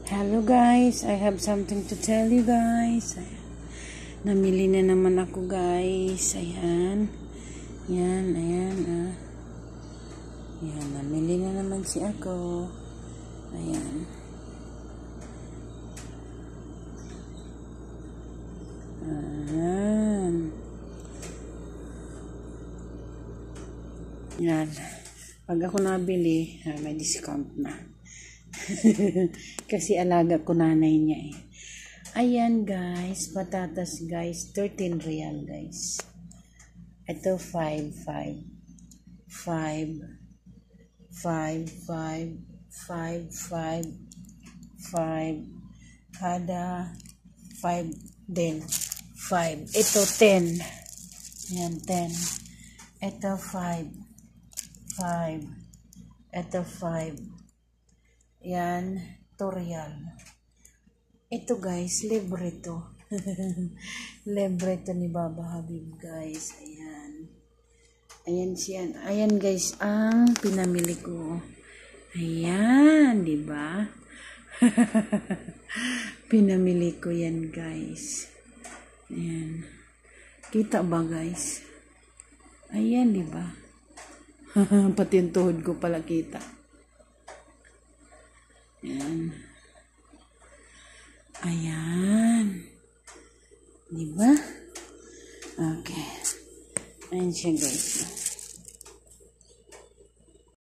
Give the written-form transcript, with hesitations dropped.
Hello guys, I have something to tell you guys. Namili na naman ako guys. Ayan. Ayan. Ayan, namili na naman si ako. Ayan. Ayan. Ayan. Pag ako nabili, may discount na. Kasi alaga ko nanay niya eh. Ayan guys, patatas guys, 13 real guys. Ito 5 kada 5 din 5. Ito 10. Ayan 10. Ito 5. Ito 5. Yan, Torial. Ito guys, libre to. Libre to ni Baba Habib guys. Ayan. Ayan siya. Ayan guys, ang pinamili ko. Ayan, di ba? Pinamili ko yan guys. Ayan. Kita ba guys? Ayan, di ba? Pati yung tuhod ko pala kita. Ayan. Ayan. Diba? Okay. Ayan siya guys.